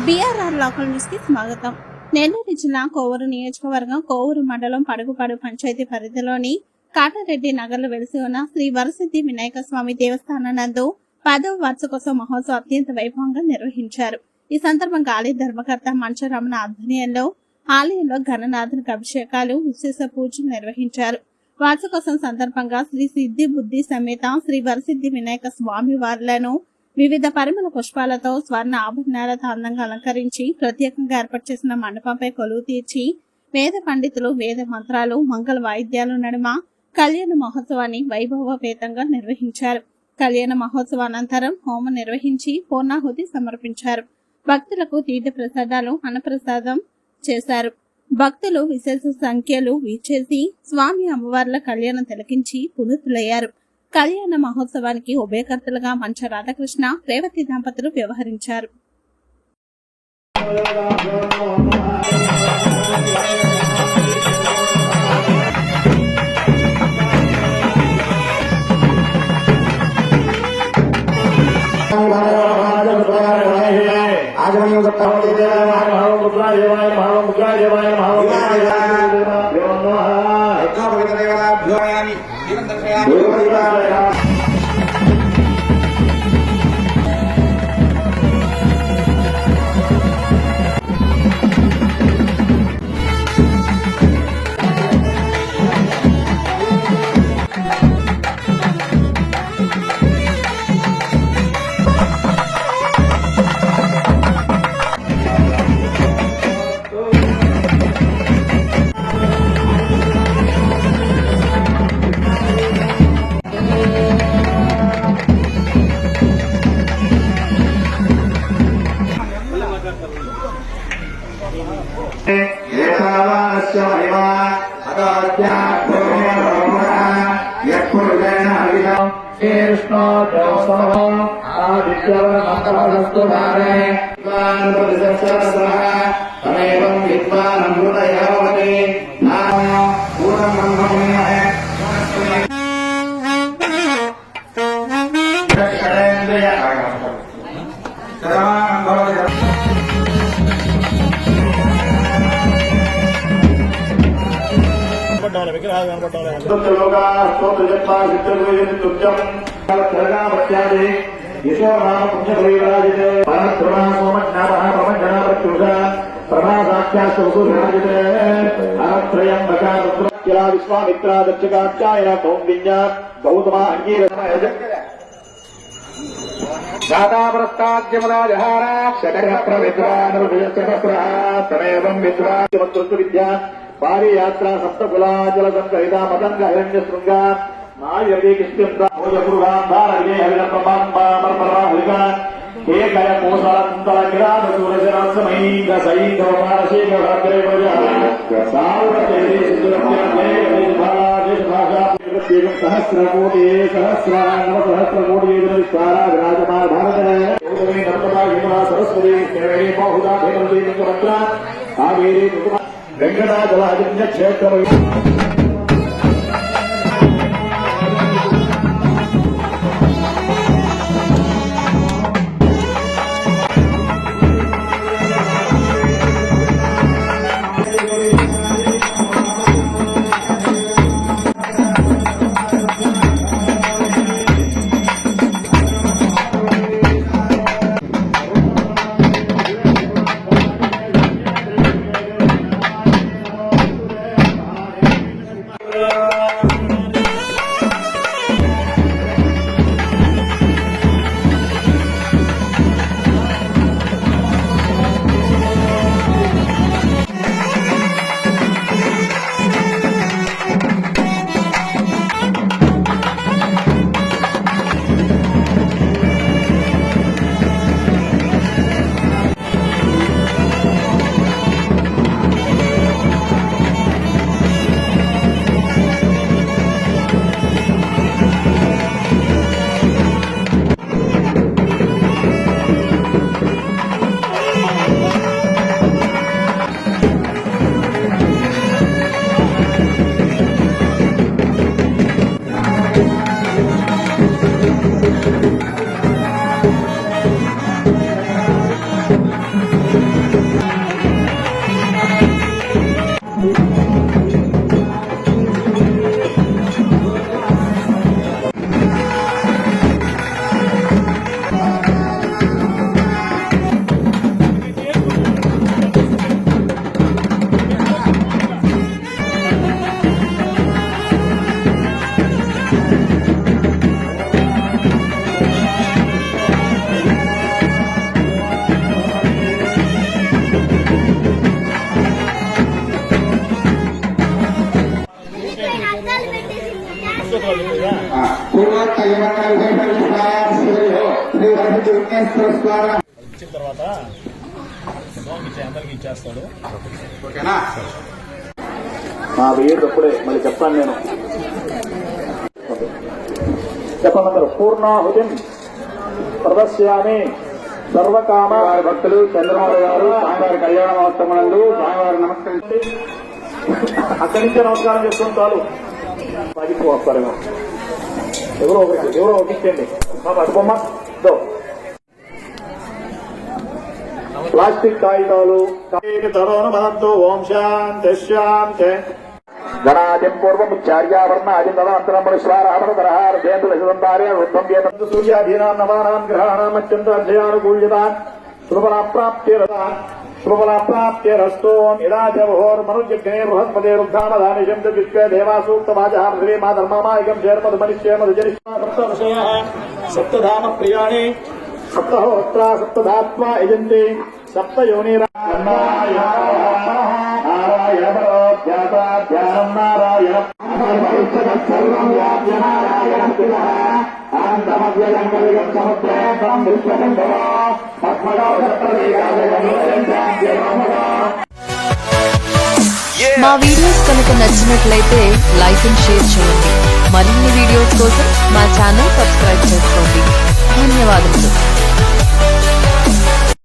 BRR local news కి స్వాగతం. నెల్లూరు జిల్లా కోవూరు నియోజకవర్గం కోవూరు మండలం పడుగుపాడు పంచాయతీ పరిధిలోని కాటారెడ్డి నగర్లో వెలిసి ఉన్న శ్రీ వరసిద్ధి వినాయక స్వామి దేవస్థానం నందు 10వ వార్షికోత్సవ మహోత్సవం అత్యంత వైభవంగా నిర్వహించారు. ఈ సందర్భంగా ఆలయ ధర్మకర్త మంచరమణ ఆధ్వర్యంలో ఆలయంలో గణనాథునికి అభిషేకాలు, విశేష పూజలు నిర్వహించారు. వార్షికోత్సవం సందర్భంగా శ్రీ సిద్ధి బుద్ధి సమేత శ్రీ వరసిద్ధి వినాయక స్వామి వారులను వివిధ పరిమళ పుష్పాలతో స్వర్ణ ఆభరణాలతో అందంగా అలంకరించి ప్రత్యేకంగా ఏర్పాటు చేసిన మండపంపై కొలువు తీర్చి వేద పండితులు వేద మంత్రాలు, మంగళ వాయిద్యాల నడుమ కళ్యాణ మహోత్సవాన్ని వైభవపేతంగా నిర్వహించారు. కళ్యాణ మహోత్సవ అనంతరం హోమం నిర్వహించి పూర్ణాహుతి సమర్పించారు. భక్తులకు తీర్థ ప్రసాదాలు, అన్నప్రసాదం చేశారు. భక్తులు విశేష సంఖ్యలు వీచేసి స్వామి అమ్మవార్ల కళ్యాణం తిలకించి పునీతులయ్యారు. కళ్యాణ మహోత్సవానికి ఉభయకర్తలుగా మంచ రాధాకృష్ణ, రేవతి దంపతులు వ్యవహరించారు. విశ్వామిత్ర దక్షకాచార్య కౌండిన్య గౌతమ అంగీరసమయజ దాతాప్రస్తాద్యమరాజహార శకర విద్వానృతమేవం విద్వాంతృ విద్యా పారి యాత్ర సప్తకులాచల సంకహిత మతంగ హిరణ్య శృంగ నాయవే కృష్ణంద్రమోజపురుగాంధారవిజయహరిణపరహరిగా ఏకయ కోసల కుంతల కిరాత సూరజరాసమైంద సైంద మానశేఖర సహస్రకోటి సహస్రకోటి విస్తార విరాజమాన భారత సరస్వతి బహుదా కావేరీ వెంకటాచలాదిత్య క్షేత్రం ఇచ్చిన తర్వాత అందరికి ఇచ్చేస్తాడు. ఓకేనా? మా వేయటప్పుడే మళ్ళీ చెప్తాను నేను. చెప్పమంటారు. పూర్ణాహుతిం ప్రదర్శయామి సర్వకామ భక్తులు చంద్రబాబు గారు స్వామివారి కళ్యాణ మహోత్సవమునందు స్వామివారి నమస్కరించి అక్కడి నుంచే నమస్కారం చేసుకుని చాలు పదికి వస్తారేమో. ఎవరో ఒప్పించండి. మా పట్టుకోమ్మ ప్లాస్టిక్ కాగితాలు తరోనమనంతో ఓం శాంతి శాంతి గణాదిం పూర్వముచ్చార్యావర్ణ ఆదిం తదాంతరమణిశ్వారామరధరహార్ధేంద్రశుదంతార్య వృద్ధం వేదంత సూర్యాధీనాం నవానాం గ్రహాణాం అత్యంతాధ్యయానుకూల్యతాన్ శుభఫలాప్రాప్త్యరస్తోం ఇడాచవహోర్మనుజగ్నే బృహస్పతిరుద్ధామధానిషం చ విశ్వే దేవాసూక్తవాచః శ్రీ మా ధర్మామాయకం చేర్మధుమనిశ్చేమధుజరిష్మా సప్తవిషయాః సప్తధామ ప్రియాణి సప్తహోత్రా సప్తధాత్వా యజంతి సప్తయోనిరాయణం నారాయణ సర్వం వ్యాప్య నారాయణ మా వీడియోస్ కనుక నచ్చినట్లయితే లైక్ అండ్ షేర్ చేయండి. మరిన్ని వీడియోస్ కోసం మా ఛానల్ సబ్స్క్రైబ్ చేసుకోండి. ధన్యవాదములు.